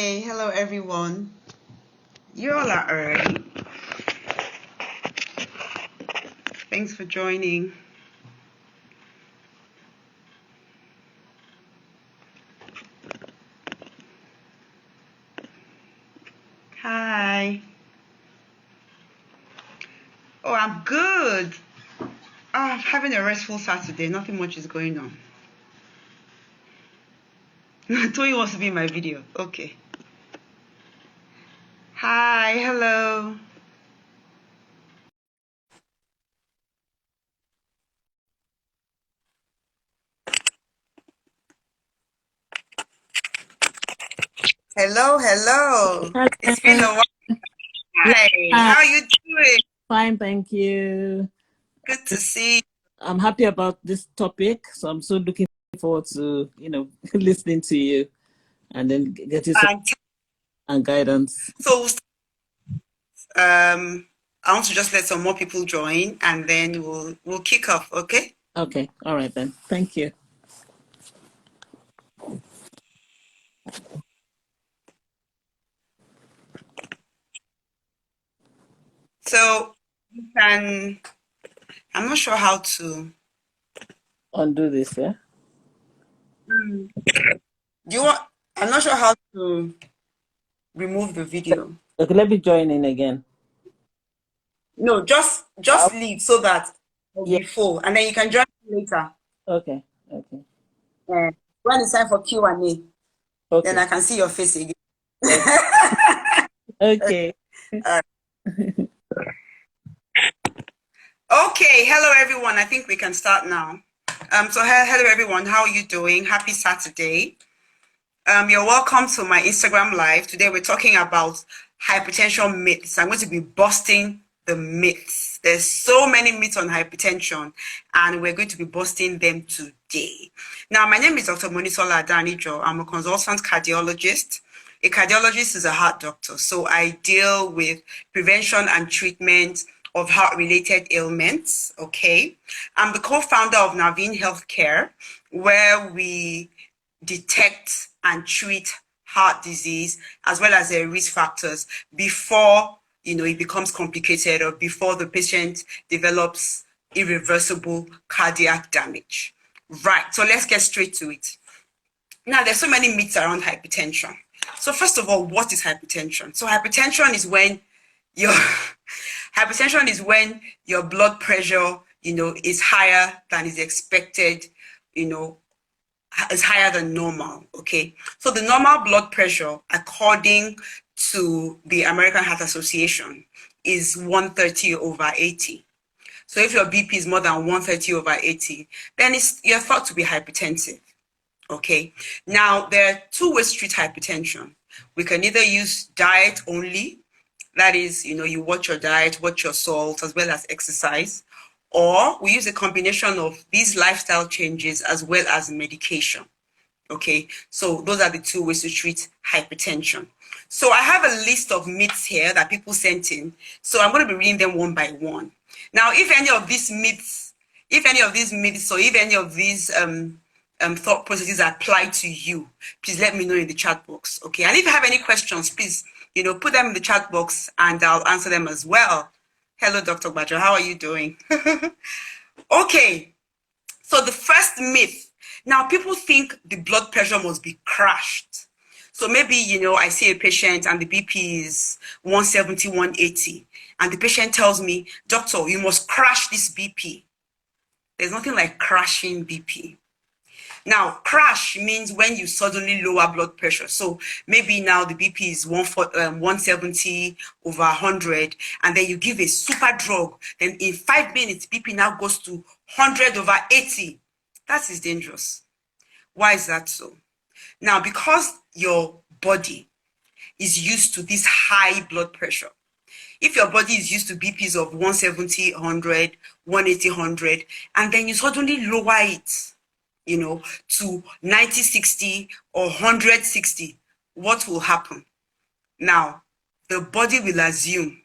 Hey, hello everyone. You all are early. Thanks for joining. Hi. Oh, I'm good. I'm having a restful Saturday. Nothing much is going on. Toyi wants to be in my video. Okay. Hi, hello. Hello, hello. It's been a while. Hi, how are you doing? Fine, thank you. Good to see you. I'm happy about this topic, so I'm so looking forward to, listening to you and then getting some and guidance. So, I want to just let some more people join, and then we'll kick off. Okay. Okay, all right then. Thank you. So I'm not sure how to undo this, yeah? do you want, I'm not sure how to remove the video. Okay, let me join in again. No, just leave so that it'll be full, and then you can join later. Okay. When it's time for Q&A, then I can see your face again. Okay. Okay, hello everyone. I think we can start now. So hello everyone. How are you doing? Happy Saturday. You're welcome to my Instagram live. Today we're talking about hypertension myths. I'm going to be busting the myths. There's so many myths on hypertension, and we're going to be busting them today. Now, my name is Dr. Monisola Adanijo. I'm a consultant cardiologist. A cardiologist is a heart doctor, so I deal with prevention and treatment of heart-related ailments, okay? I'm the co-founder of Naveen Healthcare, where we detect and treat heart disease as well as their risk factors before it becomes complicated or before the patient develops irreversible cardiac damage. Right, so let's get straight to it. Now, there's so many myths around hypertension. So first of all, what is hypertension? So hypertension is when your blood pressure, is higher than is expected, is higher than normal, okay? So the normal blood pressure, according to the American Heart Association, is 130/80. So if your BP is more than 130/80, then you're thought to be hypertensive, okay? Now, there are two ways to treat hypertension. We can either use diet only, that is, you watch your diet, watch your salt, as well as exercise, or we use a combination of these lifestyle changes as well as medication. Okay, so those are the two ways to treat hypertension. So I have a list of myths here that people sent in. So I'm going to be reading them one by one. Now, if any of these myths, or if any of these thought processes apply to you, please let me know in the chat box. Okay, and if you have any questions, please, put them in the chat box and I'll answer them as well. Hello, Dr. Badger, how are you doing? Okay, so the first myth. Now, people think the blood pressure must be crashed. So maybe, I see a patient and the BP is 170, 180. And the patient tells me, doctor, you must crash this BP. There's nothing like crashing BP. Now, crash means when you suddenly lower blood pressure. So maybe now the BP is 170/100, and then you give a super drug. Then in 5 minutes, BP now goes to 100/80. That is dangerous. Why is that so? Now, because your body is used to this high blood pressure. If your body is used to BPs of 170, 100, 180, 100, and then you suddenly lower it, to 90, 60 or 100, 60, what will happen? Now, the body will assume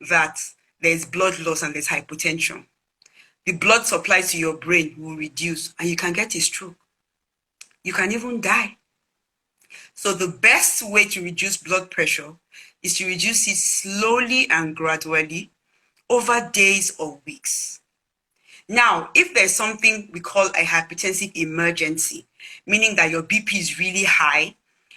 that there's blood loss and there's hypotension. The blood supply to your brain will reduce and you can get a stroke. You can even die. So the best way to reduce blood pressure is to reduce it slowly and gradually over days or weeks. Now, if there's something we call a hypertensive emergency, meaning that your BP is really high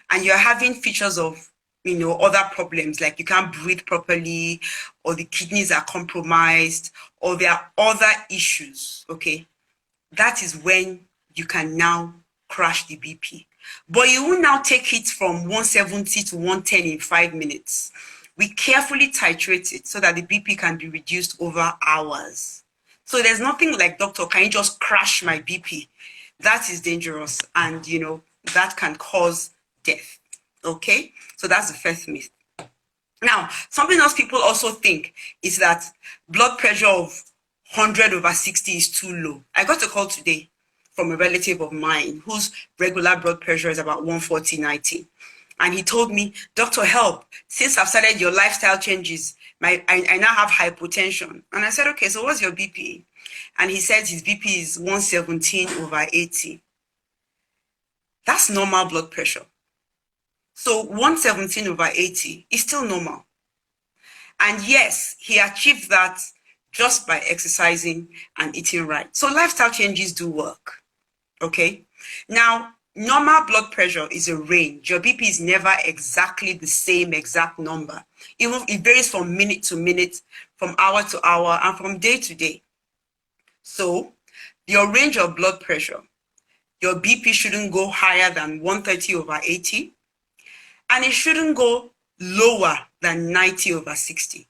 and you're having features of, other problems, like you can't breathe properly, or the kidneys are compromised, or there are other issues, okay, that is when you can now crash the BP. But you will now take it from 170 to 110 in 5 minutes. We carefully titrate it so that the BP can be reduced over hours. So there's nothing like, doctor, can you just crash my BP? That is dangerous, and that can cause death. Okay, so that's the first myth. Now, something else people also think is that blood pressure of 100/60 is too low. I got a call today from a relative of mine whose regular blood pressure is about 140/90. And he told me, doctor, help. Since I've started your lifestyle changes, I now have hypotension. And I said, okay, so what's your BP? And he said his BP is 117/80. That's normal blood pressure. So 117/80 is still normal. And yes, he achieved that just by exercising and eating right. So lifestyle changes do work, okay? Now, normal blood pressure is a range. Your BP is never exactly the same exact number. It varies from minute to minute, from hour to hour, and from day to day. So your range of blood pressure, your BP shouldn't go higher than 130/80, and it shouldn't go lower than 90/60.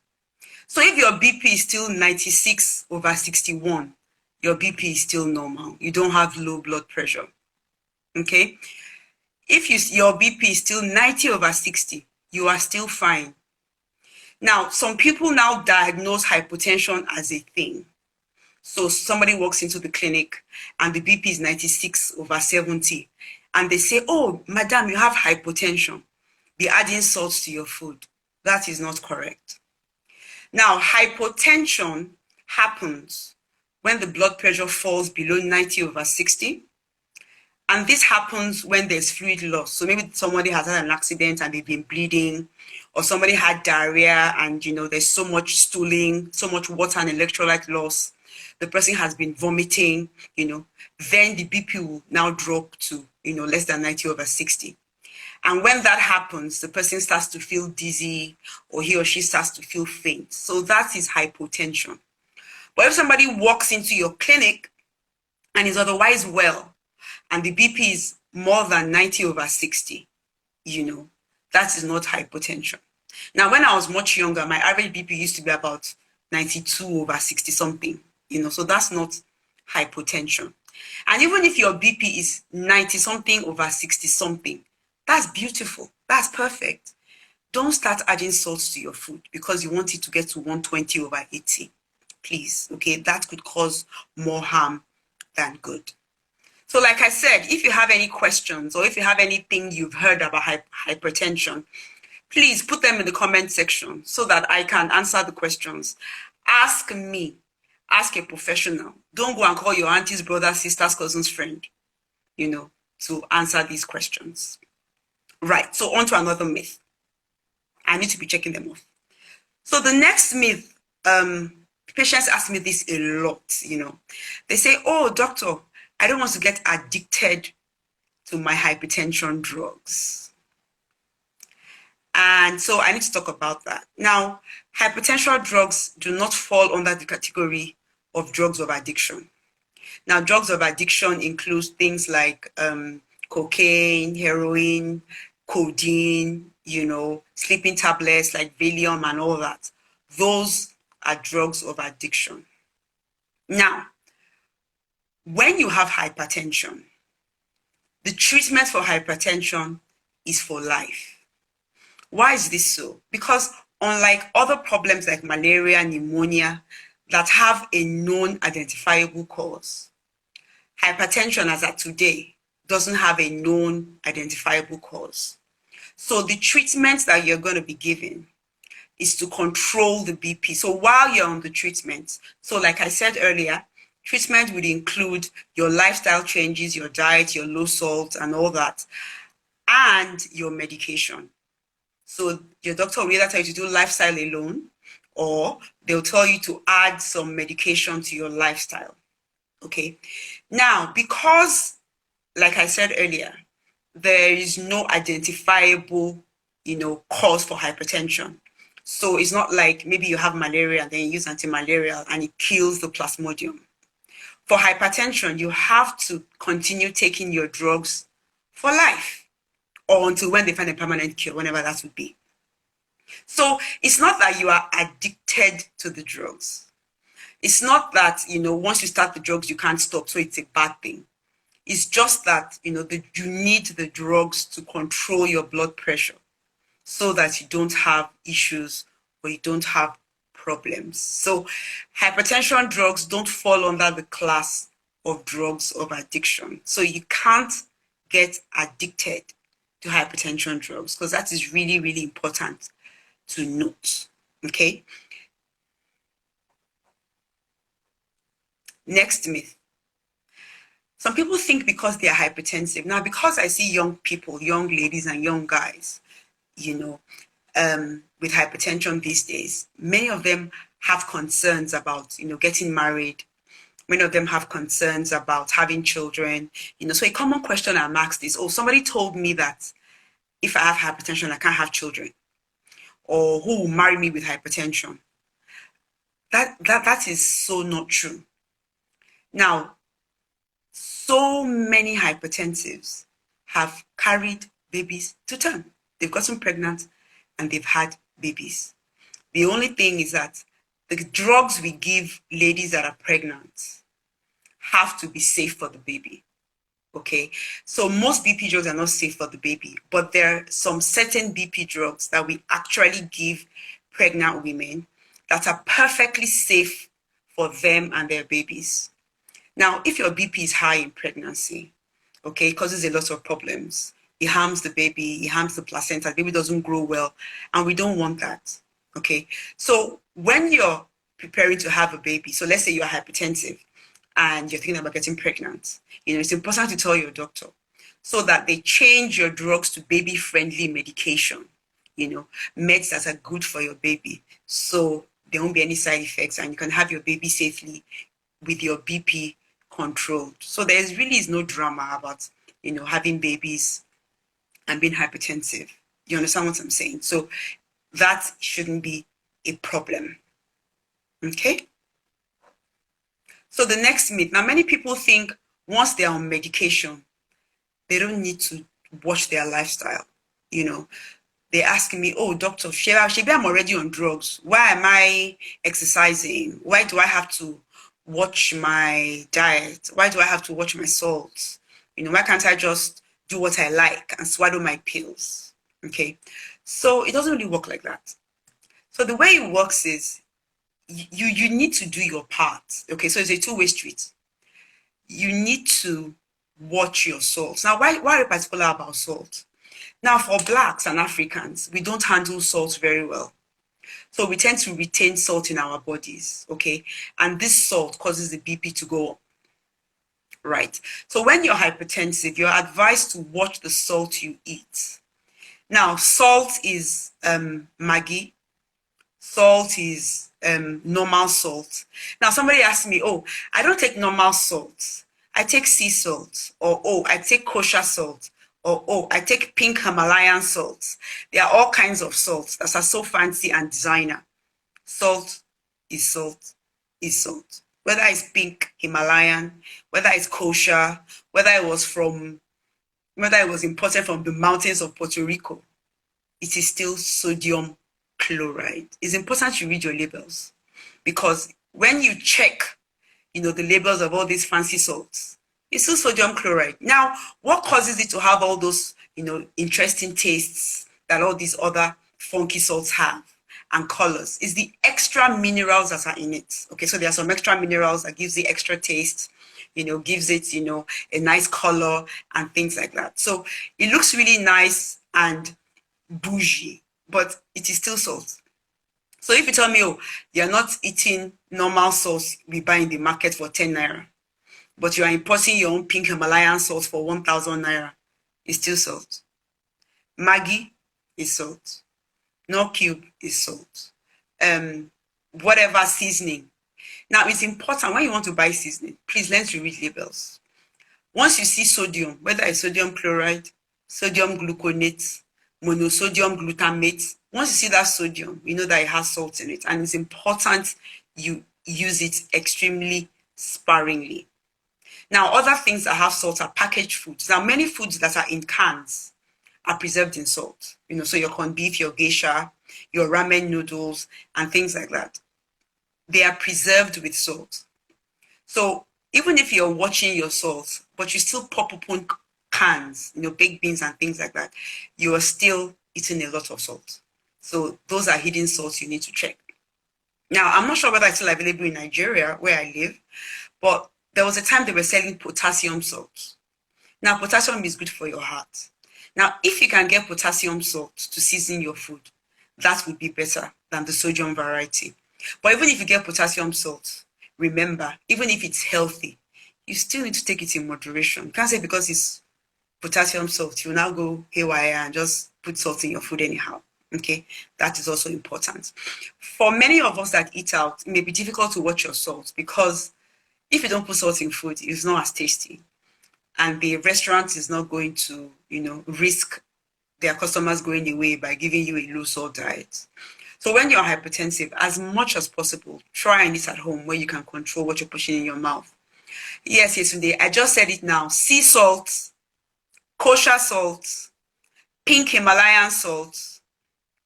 So if your BP is still 96/61, your BP is still normal. You don't have low blood pressure. Okay? If your BP is still 90/60, you are still fine. Now, some people now diagnose hypertension as a thing. So somebody walks into the clinic and the BP is 96/70, and they say, oh, madam, you have hypertension. Be adding salts to your food. That is not correct. Now, hypotension happens when the blood pressure falls below 90/60. And this happens when there's fluid loss. So maybe somebody has had an accident and they've been bleeding, or somebody had diarrhea and, there's so much stooling, so much water and electrolyte loss. The person has been vomiting, then the BP will now drop to, less than 90/60. And when that happens, the person starts to feel dizzy, or he or she starts to feel faint. So that is hypotension. But if somebody walks into your clinic and is otherwise well, and the BP is more than 90/60, that is not hypotension. Now, when I was much younger, my average BP used to be about 92/60 something, so that's not hypotension. And even if your BP is 90 something over 60 something, that's beautiful. That's perfect. Don't start adding salts to your food because you want it to get to 120/80. Please, okay? That could cause more harm than good. So like I said, if you have any questions or if you have anything you've heard about hypertension, please put them in the comment section so that I can answer the questions. Ask me. Ask a professional. Don't go and call your auntie's brother, sister's cousin's friend, to answer these questions. Right, so on to another myth. I need to be checking them off. So the next myth, patients ask me this a lot, They say, oh, doctor, I don't want to get addicted to my hypertension drugs. And so I need to talk about that. Now, hypertension drugs do not fall under the category of drugs of addiction. Now, drugs of addiction include things like cocaine, heroin, codeine, sleeping tablets like Valium and all that. Those are drugs of addiction. Now, when you have hypertension, the treatment for hypertension is for life. Why is this so? Because unlike other problems like malaria, pneumonia, that have a known identifiable cause, hypertension as at today doesn't have a known identifiable cause. So the treatment that you're going to be given is to control the BP. So while you're on the treatment, so like I said earlier, treatment would include your lifestyle changes, your diet, your low salt and all that. and your medication. So your doctor will either tell you to do lifestyle alone, or they'll tell you to add some medication to your lifestyle. Okay. Now, because, like I said earlier, there is no identifiable, cause for hypertension. So it's not like maybe you have malaria and then you use anti-malarial and it kills the plasmodium. For hypertension, you have to continue taking your drugs for life, or until when they find a permanent cure, whenever that would be. So it's not that you are addicted to the drugs. It's not that, once you start the drugs, you can't stop, so it's a bad thing. It's just that, you need the drugs to control your blood pressure so that you don't have issues or you don't have problems. So hypertension drugs don't fall under the class of drugs of addiction. So you can't get addicted to hypertension drugs, because that is really, really important to note. Okay. Next myth. Some people think because they are hypertensive. Now, because I see young people, young ladies and young guys, with hypertension these days, many of them have concerns about, getting married. Many of them have concerns about having children. So a common question I'm asked is, somebody told me that if I have hypertension, I can't have children. Or who will marry me with hypertension? That is so not true. Now, so many hypertensives have carried babies to term. They've gotten pregnant and they've had babies. The only thing is that the drugs we give ladies that are pregnant have to be safe for the baby. Okay, so most BP drugs are not safe for the baby, but there are some certain BP drugs that we actually give pregnant women that are perfectly safe for them and their babies. Now, if your BP is high in pregnancy, okay, it causes a lot of problems. It harms the baby, it harms the placenta, the baby doesn't grow well, and we don't want that, okay? So when you're preparing to have a baby, so let's say you're hypertensive and you're thinking about getting pregnant, it's important to tell your doctor so that they change your drugs to baby-friendly medication, meds that are good for your baby, so there won't be any side effects and you can have your baby safely with your BP controlled. So there really is no drama about, having babies and being hypertensive. You understand what I'm saying? So that shouldn't be a problem. Okay? So the next myth. Now, many people think once they're on medication, they don't need to watch their lifestyle. They ask me, doctor, Sheba, I'm already on drugs. Why am I exercising? Why do I have to watch my diet? Why do I have to watch my salts? Why can't I just do what I like and swallow my pills? Okay, so it doesn't really work like that. So the way it works is you need to do your part. Okay, so it's a two-way street. You need to watch your salts. Now, why are you particular about salt? Now, for Blacks and Africans, we don't handle salt very well. So we tend to retain salt in our bodies, okay? And this salt causes the BP to go up, right? So when you're hypertensive, you're advised to watch the salt you eat. Now, salt is Maggi. Salt is normal salt. Now, somebody asked me, I don't take normal salt. I take sea salt. Or, I take kosher salt. Or, I take pink Himalayan salts. There are all kinds of salts that are so fancy and designer. Salt is salt is salt. Whether it's pink Himalayan, whether it's kosher, whether it was imported from the mountains of Puerto Rico, it is still sodium chloride. It's important you read your labels, because when you check, the labels of all these fancy salts, it's still sodium chloride. Now, what causes it to have all those, interesting tastes that all these other funky salts have and colors is the extra minerals that are in it. Okay, so there are some extra minerals that gives the extra taste, gives it, a nice color and things like that. So it looks really nice and bougie, but it is still salt. So if you tell me, you're not eating normal salt we buy in the market for 10 naira, but you are importing your own pink Himalayan salt for 1,000 naira, it's still salt. Maggi is salt. No cube is salt. Whatever seasoning. Now, it's important when you want to buy seasoning, please learn to read labels. Once you see sodium, whether it's sodium chloride, sodium gluconate, monosodium glutamate, once you see that sodium, you know that it has salt in it. And it's important you use it extremely sparingly. Now, other things that have salt are packaged foods. Now, many foods that are in cans are preserved in salt. So your corned beef, your geisha, your ramen noodles, and things like that. They are preserved with salt. So even if you're watching your salt, but you still pop open cans, baked beans and things like that, you are still eating a lot of salt. So those are hidden salts you need to check. Now, I'm not sure whether it's still available in Nigeria, where I live, but there was a time they were selling potassium salts. Now, potassium is good for your heart. Now, if you can get potassium salt to season your food, that would be better than the sodium variety. But even if you get potassium salt, remember, even if it's healthy, you still need to take it in moderation. You can't say because it's potassium salt, you now go haywire and just put salt in your food anyhow. Okay, that is also important. For many of us that eat out, it may be difficult to watch your salt because if you don't put salt in food, it's not as tasty. And the restaurant is not going to, risk their customers going away by giving you a low salt diet. So when you're hypertensive, as much as possible, try and eat at home where you can control what you're pushing in your mouth. Yes, Yetunde, I just said it now. Sea salt, kosher salt, pink Himalayan salt,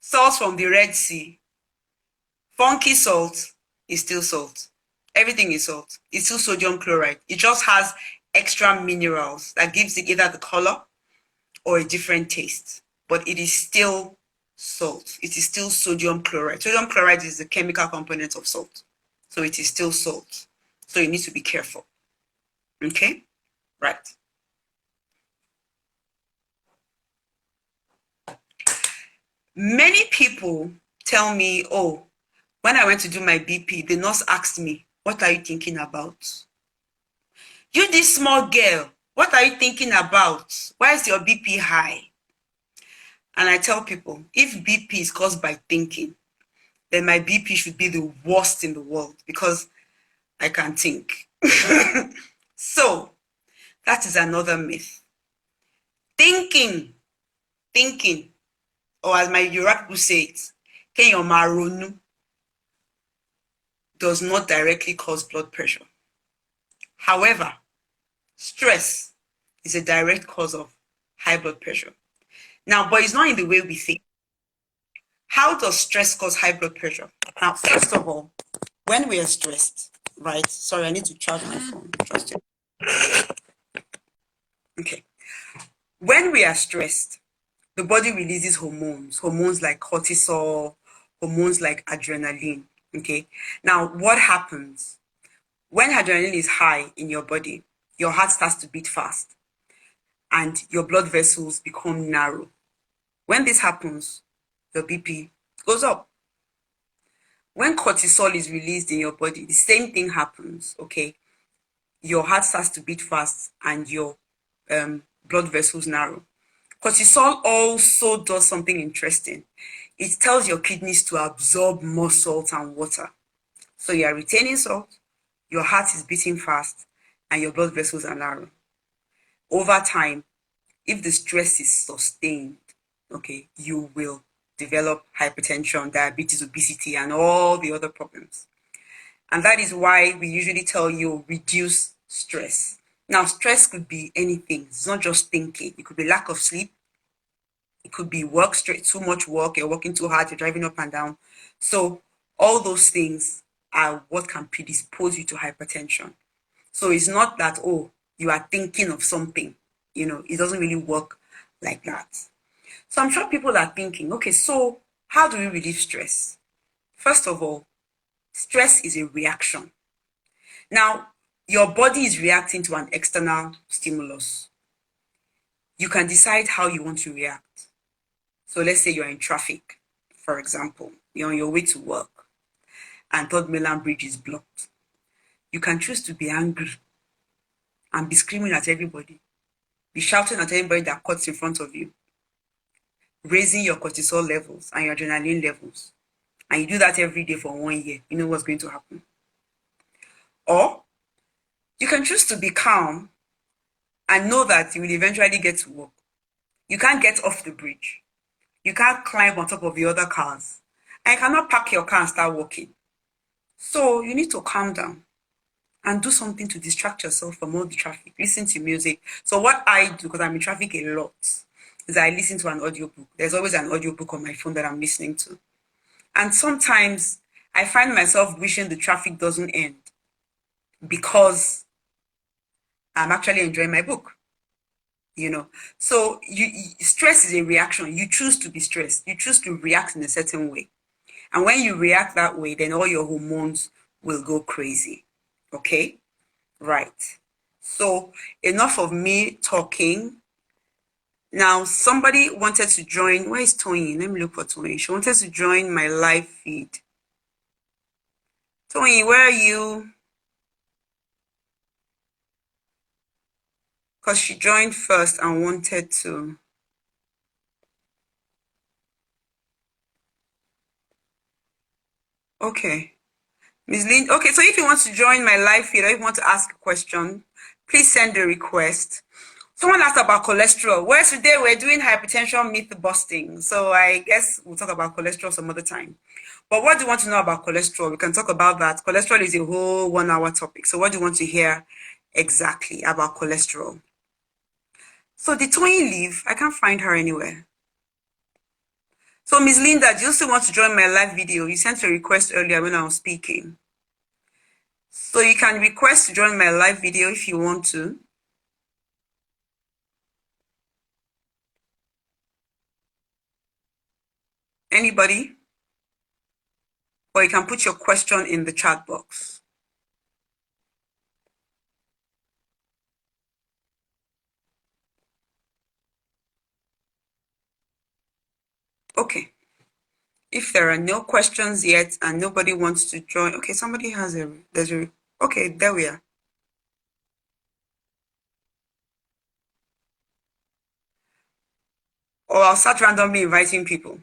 salt from the Red Sea, funky salt is still salt. Everything is salt. It's still sodium chloride. It just has extra minerals that gives it either the color or a different taste. But it is still salt. It is still sodium chloride. Sodium chloride is the chemical component of salt. So it is still salt. So you need to be careful. Okay? Right. Many people tell me, oh, when I went to do my BP, the nurse asked me, what are you thinking about? You, this small girl, what are you thinking about? Why is your BP high? And I tell people, if BP is caused by thinking, then my BP should be the worst in the world because I can think. So that is another myth. Thinking, or as my Yoruba people say it, Kenyo maronu, does not directly cause blood pressure. However, stress is a direct cause of high blood pressure. Now, but it's not in the way we think. How does stress cause high blood pressure? Now, first of all, when we are stressed, right? Sorry, I need to charge my phone. Just okay. When we are stressed, the body releases hormones like cortisol, hormones like adrenaline. Okay. Now, what happens? When adrenaline is high in your body, your heart starts to beat fast and your blood vessels become narrow. When this happens, your BP goes up. When cortisol is released in your body, the same thing happens, okay? Your heart starts to beat fast and your blood vessels narrow. Cortisol also does something interesting. It tells your kidneys to absorb more salt and water. So you are retaining salt, your heart is beating fast, and your blood vessels are narrow. Over time, if the stress is sustained, okay, you will develop hypertension, diabetes, obesity, and all the other problems. And that is why we usually tell you reduce stress. Now, stress could be anything. It's not just thinking. It could be lack of sleep. It could be too much work. You're working too hard. You're driving up and down. So all those things are what can predispose you to hypertension. So it's not that, oh, you are thinking of something. It doesn't really work like that. So I'm sure people are thinking, okay, so how do we relieve stress? First of all, stress is a reaction. Now, your body is reacting to an external stimulus. You can decide how you want to react. So let's say you're in traffic, for example, you're on your way to work and Third Mainland Bridge is blocked. You can choose to be angry and be screaming at everybody, be shouting at anybody that cuts in front of you. raising your cortisol levels and your adrenaline levels, and you do that every day for 1 year, you know what's going to happen. Or you can choose to be calm and know that you will eventually get to work. You can't get off the bridge. You can't climb on top of the other cars. And you cannot park your car and start walking. So you need to calm down and do something to distract yourself from all the traffic. Listen to music. So what I do, because I'm in traffic a lot, is I listen to an audiobook. There's always an audiobook on my phone that I'm listening to. And sometimes I find myself wishing the traffic doesn't end because I'm actually enjoying my book. You know, so stress is a reaction. You choose to be stressed. You choose to react in a certain way. And when you react that way, then all your hormones will go crazy. Okay? Right. So enough of me talking. Now, somebody wanted to join. Where is Tony? Let me look for Tony. She wanted to join my live feed. Tony, where are you? Because she joined first and wanted to. Okay. Ms. Lynn, okay, so if you want to join my live feed or if you want to ask a question, please send a request. Someone asked about cholesterol. Well, today we're doing hypertension myth busting. So I guess we'll talk about cholesterol some other time. But what do you want to know about cholesterol? We can talk about that. Cholesterol is a whole 1 hour topic. So what do you want to hear exactly about cholesterol? So did Tony leave? I can't find her anywhere. So Ms. Linda, do you still want to join my live video? You sent a request earlier when I was speaking. So you can request to join my live video if you want to. Anybody? Or you can put your question in the chat box. Okay. If there are no questions yet and nobody wants to join, okay, somebody has okay, there we are. Or I'll start randomly inviting people.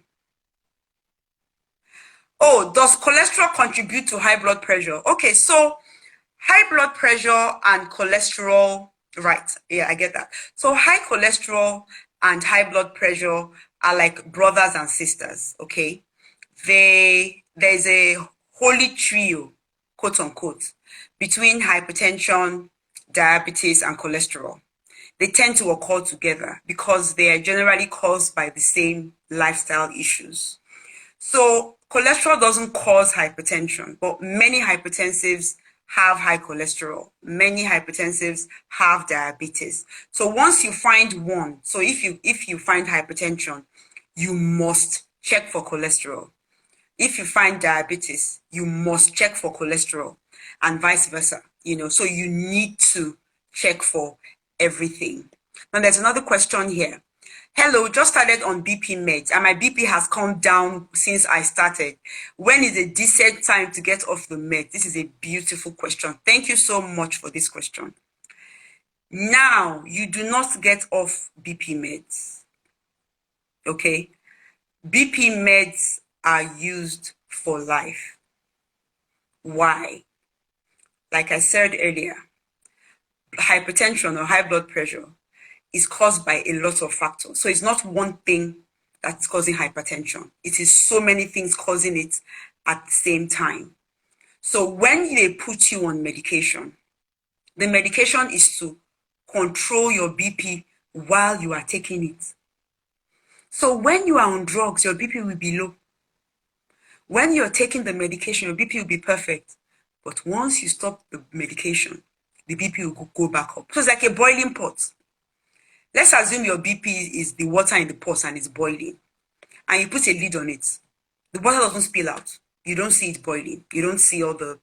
Oh, does cholesterol contribute to high blood pressure? Okay, so high blood pressure and cholesterol, right? Yeah, I get that. So high cholesterol and high blood pressure are like brothers and sisters, okay? There's a holy trio, quote unquote, between hypertension, diabetes, and cholesterol. They tend to occur together because they are generally caused by the same lifestyle issues. So cholesterol doesn't cause hypertension, but many hypertensives have high cholesterol. Many hypertensives have diabetes. So once you find one, so if you find hypertension, you must check for cholesterol. If you find diabetes, you must check for cholesterol and vice versa, you know, so you need to check for everything. Now there's another question here. Hello, just started on BP meds and my BP has come down since I started. When is a decent time to get off the meds? This is a beautiful question. Thank you so much for this question. Now, you do not get off BP meds, okay? BP meds are used for life. Why? Like I said earlier, hypertension or high blood pressure is caused by a lot of factors. So it's not one thing that's causing hypertension. It is so many things causing it at the same time. So when they put you on medication, the medication is to control your BP while you are taking it. So when you are on drugs, your BP will be low. When you're taking the medication, your BP will be perfect. But once you stop the medication, the BP will go back up. So it's like a boiling pot. Let's assume your BP is the water in the pot and it's boiling. And you put a lid on it. The water doesn't spill out. You don't see it boiling. You don't see all the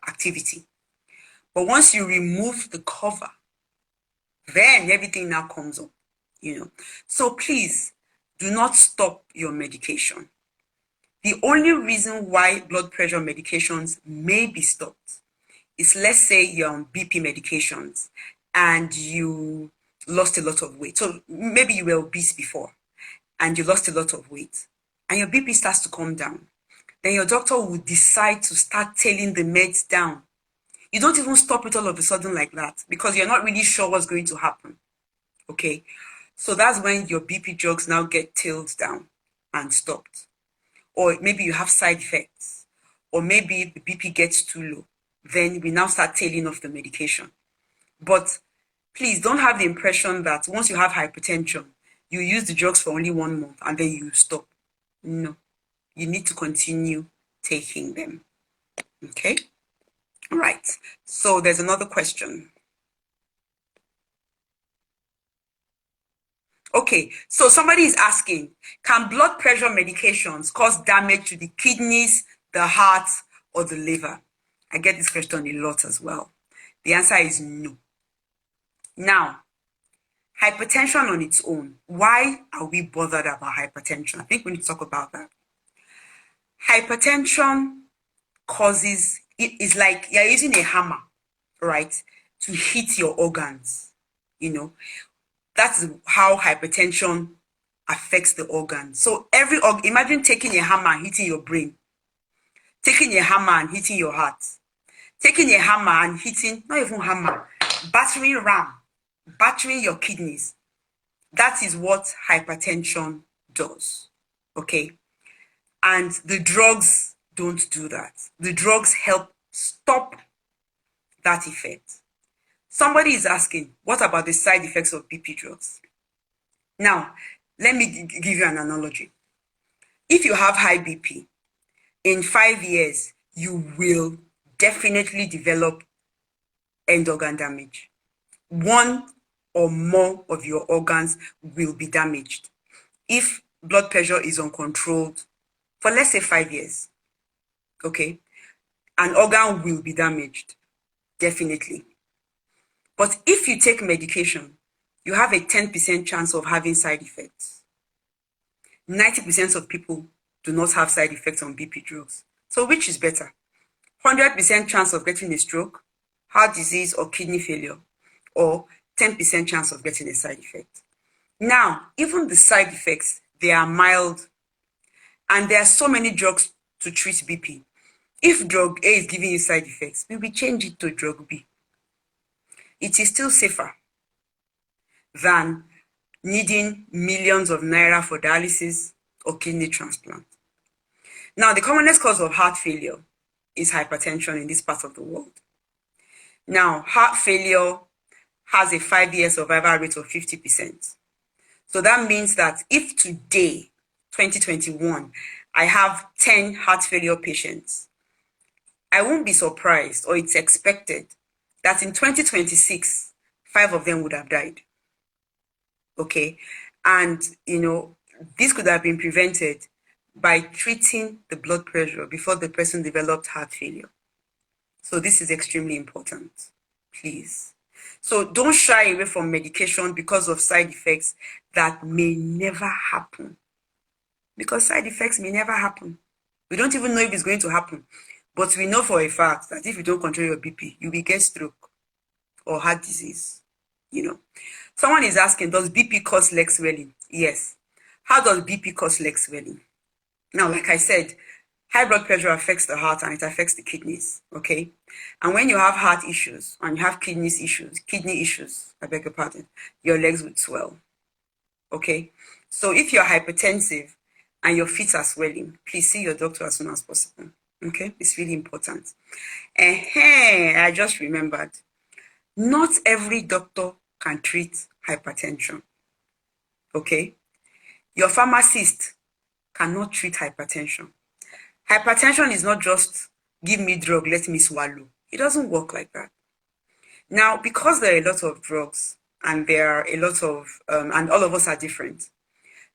activity. But once you remove the cover, then everything now comes up, you know. So please, do not stop your medication. The only reason why blood pressure medications may be stopped is, let's say you're on BP medications and you lost a lot of weight. So maybe you were obese before and you lost a lot of weight and your BP starts to come down, then your doctor will decide to start tailing the meds down. You don't even stop it all of a sudden like that because you're not really sure what's going to happen. Okay, so that's when your BP drugs now get tailed down and stopped. Or maybe you have side effects, or maybe the BP gets too low. Then we now start tailing off the medication. But please don't have the impression that once you have hypertension, you use the drugs for only 1 month and then you stop. No, you need to continue taking them. Okay, all right. So there's another question. Okay, so somebody is asking, can blood pressure medications cause damage to the kidneys, the heart, or the liver? I get this question a lot as well. The answer is no. Now, hypertension on its own, why are we bothered about hypertension? I think we need to talk about that. Hypertension causes, it's like you're using a hammer, right, to hit your organs, you know. That's how hypertension affects the organ. So imagine taking a hammer and hitting your brain, taking a hammer and hitting your heart, taking a hammer and hitting, not even hammer, battering ram, battering your kidneys. That is what hypertension does, okay? And the drugs don't do that. The drugs help stop that effect. Somebody is asking, what about the side effects of BP drugs? Now, let me give you an analogy. If you have high BP, in 5 years, you will definitely develop end organ damage. One or more of your organs will be damaged if blood pressure is uncontrolled for, let's say, 5 years. Okay? An organ will be damaged, definitely. But if you take medication, you have a 10% chance of having side effects. 90% of people do not have side effects on BP drugs. So which is better? 100% chance of getting a stroke, heart disease, or kidney failure, or 10% chance of getting a side effect. Now, even the side effects, they are mild, and there are so many drugs to treat BP. If drug A is giving you side effects, we will change it to drug B. It is still safer than needing millions of naira for dialysis or kidney transplant. Now, the commonest cause of heart failure is hypertension in this part of the world. Now, heart failure has a 5-year survival rate of 50%. So that means that if today, 2021, I have 10 heart failure patients, I won't be surprised, or it's expected, that in 2026, 5 of them would have died. Okay? And, you know, this could have been prevented by treating the blood pressure before the person developed heart failure. So this is extremely important, please. So don't shy away from medication because of side effects that may never happen. Because side effects may never happen. We don't even know if it's going to happen. But we know for a fact that if you don't control your BP, you will get stroke or heart disease. You know. Someone is asking, does BP cause leg swelling? Yes. How does BP cause leg swelling? Now, like I said, high blood pressure affects the heart and it affects the kidneys, okay? And when you have heart issues and you have kidney issues, I beg your pardon, your legs would swell, okay? So if you're hypertensive and your feet are swelling, please see your doctor as soon as possible, okay? It's really important. I just remembered, not every doctor can treat hypertension, okay? Your pharmacist cannot treat hypertension. Hypertension is not just give me drug, let me swallow. It doesn't work like that. Now, because there are a lot of drugs and there are a lot of, and all of us are different,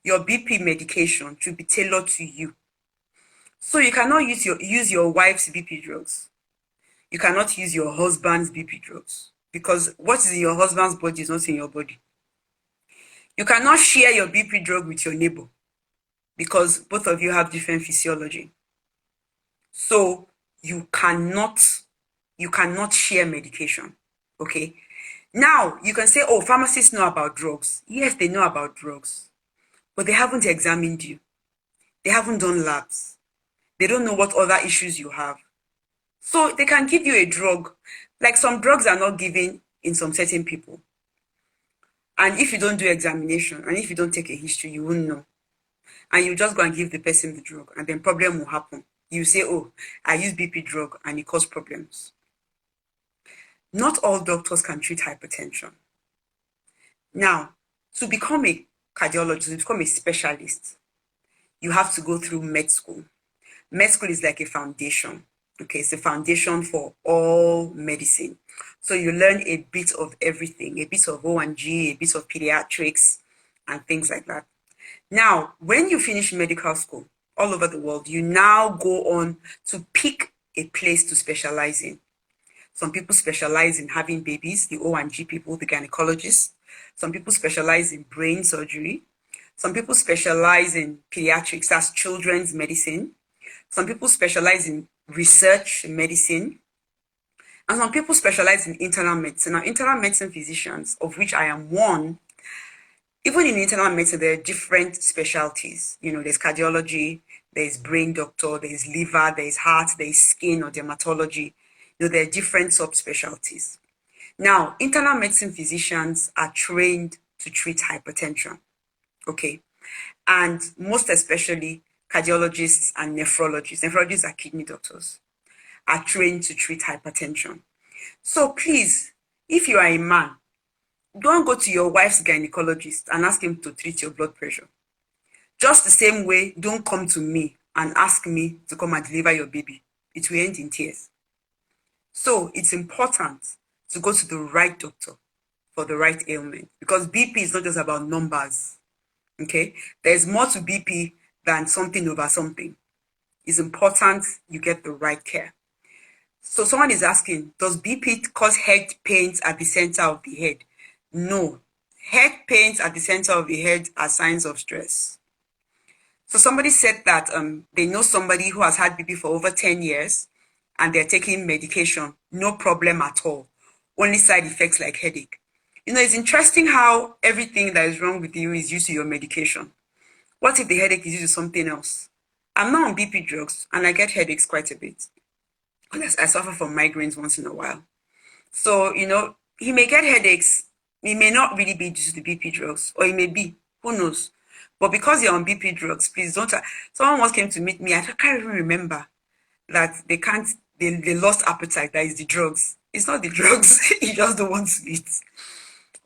your BP medication should be tailored to you. So you cannot use your wife's BP drugs. You cannot use your husband's BP drugs because what is in your husband's body is not in your body. You cannot share your BP drug with your neighbor because both of you have different physiology. So you cannot share medication, okay? Now, you can say, oh, pharmacists know about drugs. Yes, they know about drugs. but they haven't examined you. They haven't done labs. They don't know what other issues you have. So they can give you a drug. Like some drugs are not given in some certain people. And if you don't do examination and if you don't take a history, you won't know. And you just go and give the person the drug and then problem will happen. You say, oh, I use BP drug and it causes problems. Not all doctors can treat hypertension. Now, to become a cardiologist, to become a specialist, you have to go through med school. Med school is like a foundation. Okay, it's a foundation for all medicine. So you learn a bit of everything, a bit of O&G, a bit of pediatrics, and things like that. Now, when you finish medical school all over the world, you now go on to pick a place to specialize in. Some people specialize in having babies, the O&G people, the gynecologists. Some people specialize in brain surgery. Some people specialize in pediatrics, that's children's medicine. Some people specialize in research medicine. And some people specialize in internal medicine. Now, internal medicine physicians, of which I am one, even in internal medicine, there are different specialties. You know, there's cardiology, there's brain doctor, there's liver, there's heart, there's skin or dermatology. You know, there are different subspecialties. Now, internal medicine physicians are trained to treat hypertension, okay? And most especially cardiologists and nephrologists. Nephrologists are kidney doctors, are trained to treat hypertension. So please, if you are a man, don't go to your wife's gynecologist and ask him to treat your blood pressure. Just the same way, don't come to me and ask me to come and deliver your baby. It will end in tears. So it's important to go to the right doctor for the right ailment, because BP is not just about numbers, okay? There's more to BP than something over something. It's important you get the right care. So someone is asking, does BP cause head pains at the center of the head? No. Head pains at the center of the head are signs of stress. So somebody said that they know somebody who has had BP for over 10 years and they're taking medication, no problem at all. Only side effects like headache. You know, it's interesting how everything that is wrong with you is due to your medication. What if the headache is due to something else? I'm not on BP drugs and I get headaches quite a bit. I suffer from migraines once in a while. So, you know, he may get headaches. It may not really be due to the BP drugs, or it may be, who knows? But because you're on BP drugs, please don't. Someone once came to meet me. I can't even remember that they lost appetite. That is the drugs. It's not the drugs. You just don't want to eat.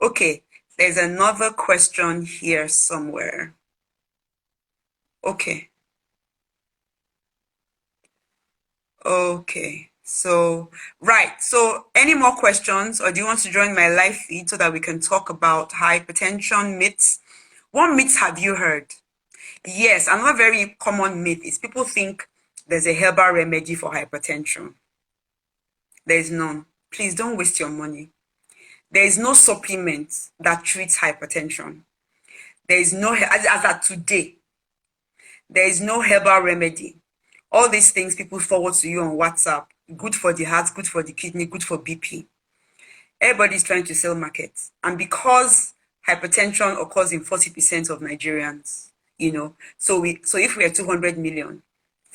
Okay, there's another question here somewhere. Okay. Okay, so, right. So any more questions, or do you want to join my live feed so that we can talk about hypertension myths? What myths have you heard? Yes, another very common myth is people think there's a herbal remedy for hypertension. There is none. Please don't waste your money. There is no supplement that treats hypertension. There is no, as at today, there is no herbal remedy. All these things people forward to you on WhatsApp, good for the heart, good for the kidney, good for BP. Everybody's trying to sell markets. And because hypertension occurs in 40% of Nigerians, you know, so if we are 200 million,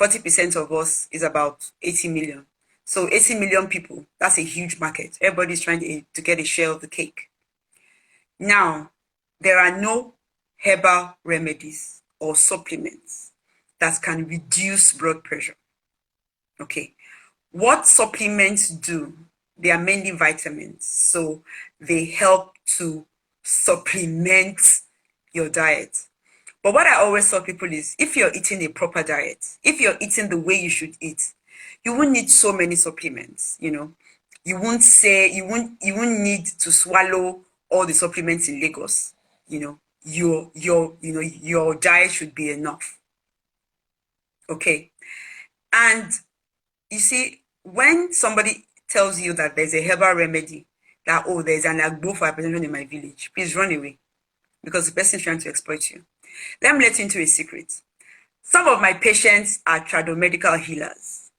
40% of us is about 80 million. So 80 million people, that's a huge market. Everybody's trying to get a share of the cake. Now, there are no herbal remedies or supplements that can reduce blood pressure. Okay. What supplements do? They are mainly vitamins. So they help to supplement your diet. But what I always tell people is, if you're eating a proper diet, if you're eating the way you should eat, you won't need so many supplements, you know. You won't need to swallow all the supplements in Lagos. You know, your diet should be enough. Okay. And you see, when somebody tells you that there's a herbal remedy, that, oh, there's an agbo for hypertension in my village, please run away, because the person is trying to exploit you. Let me let you into a secret. Some of my patients are tradomedical healers.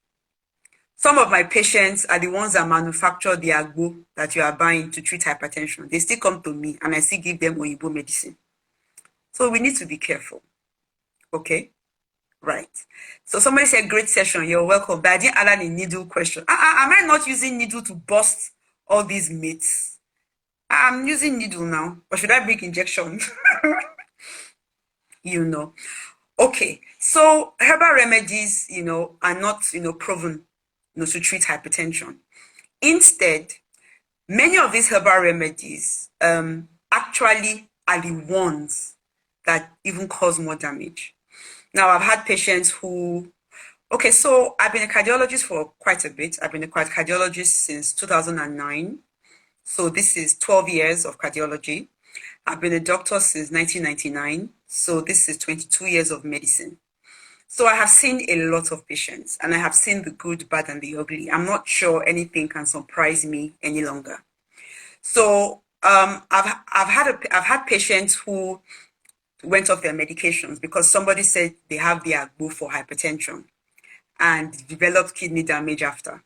Some of my patients are the ones that manufacture the agbo that you are buying to treat hypertension. They still come to me and I still give them Oyibo medicine. So we need to be careful. Okay? Right. So somebody said, great session. You're welcome. But I didn't add a needle question. Am I not using needle to bust all these myths? I'm using needle now. Or should I bring injection? You know. Okay. So herbal remedies, are not, proven, to treat hypertension. Instead, many of these herbal remedies actually are the ones that even cause more damage. Now, I've had patients who, okay, so I've been a cardiologist for quite a bit. I've been a cardiologist since 2009. So this is 12 years of cardiology. I've been a doctor since 1999. So this is 22 years of medicine. So I have seen a lot of patients, and I have seen the good, bad, and the ugly. I'm not sure anything can surprise me any longer. So I've had patients who went off their medications because somebody said they have the agbo for hypertension and developed kidney damage after,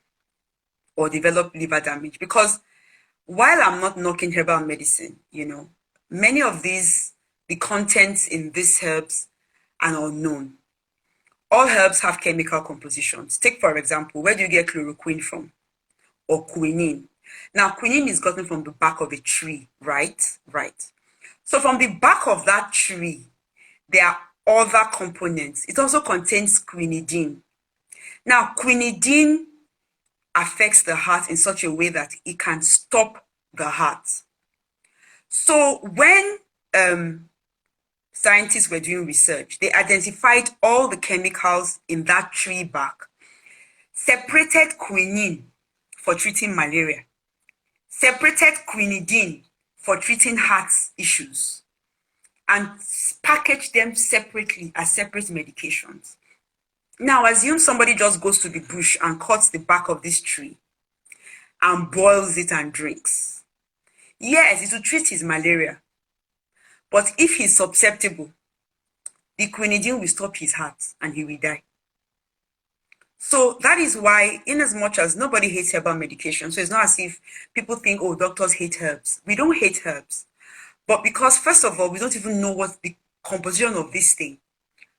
or developed liver damage. Because while I'm not knocking herbal medicine, many of the contents in these herbs are unknown. All herbs have chemical compositions. Take, for example, where do you get chloroquine from? Or quinine. Now, quinine is gotten from the bark of a tree, right? Right. So from the bark of that tree, there are other components. It also contains quinidine. Now, quinidine affects the heart in such a way that it can stop the heart. So when scientists were doing research, they identified all the chemicals in that tree bark, separated quinine for treating malaria, separated quinidine for treating heart issues, and packaged them separately as separate medications. Now, assume somebody just goes to the bush and cuts the bark of this tree and boils it and drinks. Yes, it will treat his malaria. But if he's susceptible, the quinidine will stop his heart and he will die. So that is why, in as much as nobody hates herbal medication, so it's not as if people think, oh, doctors hate herbs. We don't hate herbs. But because, first of all, we don't even know what the composition of this thing,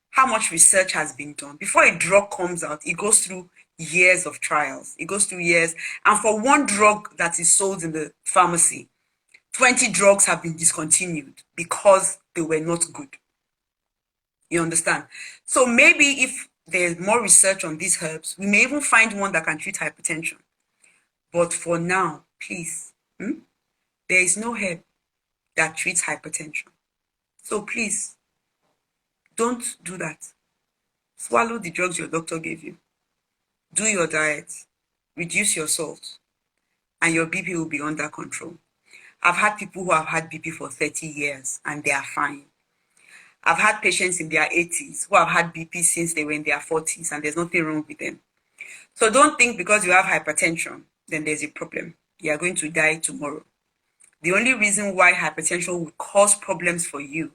how much research has been done. Before a drug comes out, it goes through years of trials. It goes through years. And for one drug that is sold in the pharmacy, 20 drugs have been discontinued because they were not good. You understand? So maybe if there's more research on these herbs, we may even find one that can treat hypertension. But for now, please, there is no herb that treats hypertension. So please, don't do that. Swallow the drugs your doctor gave you. Do your diet. Reduce your salt. And your BP will be under control. I've had people who have had BP for 30 years and they are fine. I've had patients in their 80s who have had BP since they were in their 40s and there's nothing wrong with them. So don't think because you have hypertension, then there's a problem. You are going to die tomorrow. The only reason why hypertension will cause problems for you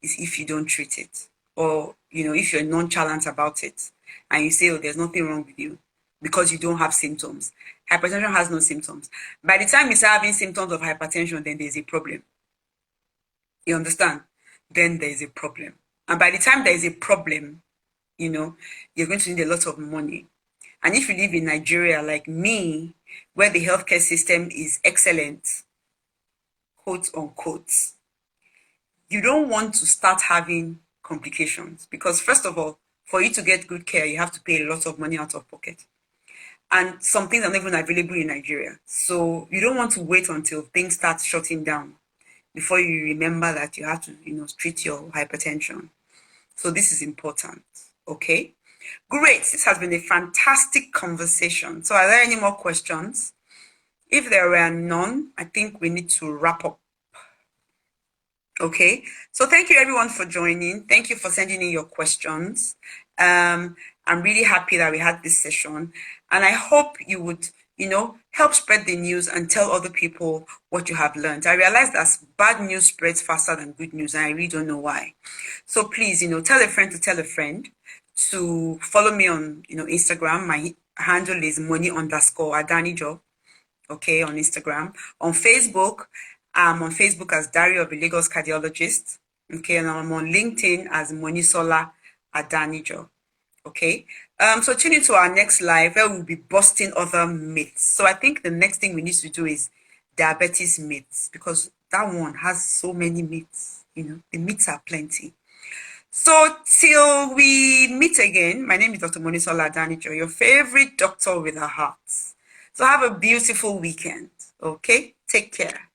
is if you don't treat it, or if you're nonchalant about it and you say, oh, there's nothing wrong with you because you don't have symptoms. Hypertension has no symptoms. By the time you start having symptoms of hypertension, then there's a problem. You understand? Then there's a problem. And by the time there is a problem, you're going to need a lot of money. And if you live in Nigeria like me, where the healthcare system is excellent, quote unquote, you don't want to start having complications because, first of all, for you to get good care, you have to pay a lot of money out of pocket. And some things are not even available in Nigeria. So you don't want to wait until things start shutting down before you remember that you have to, treat your hypertension. So this is important, okay? Great, this has been a fantastic conversation. So are there any more questions? If there were none, I think we need to wrap up. Okay, so thank you everyone for joining. Thank you for sending in your questions. I'm really happy that we had this session, and I hope you would, help spread the news and tell other people what you have learned. I realize that bad news spreads faster than good news, and I really don't know why. So please, tell a friend to tell a friend to follow me on, Instagram. My handle is money_adanijo, okay, on Instagram. On Facebook, I'm on Facebook as Diary of a Lagos Cardiologist. Okay, and I'm on LinkedIn as Monisola Adanijo. Okay, so tune into our next live where we'll be busting other myths. So I think the next thing we need to do is diabetes myths, because that one has so many myths. You know, the myths are plenty. So till we meet again, my name is Dr. Monisola Adanijo, your favorite doctor with a heart. So have a beautiful weekend. Okay, take care.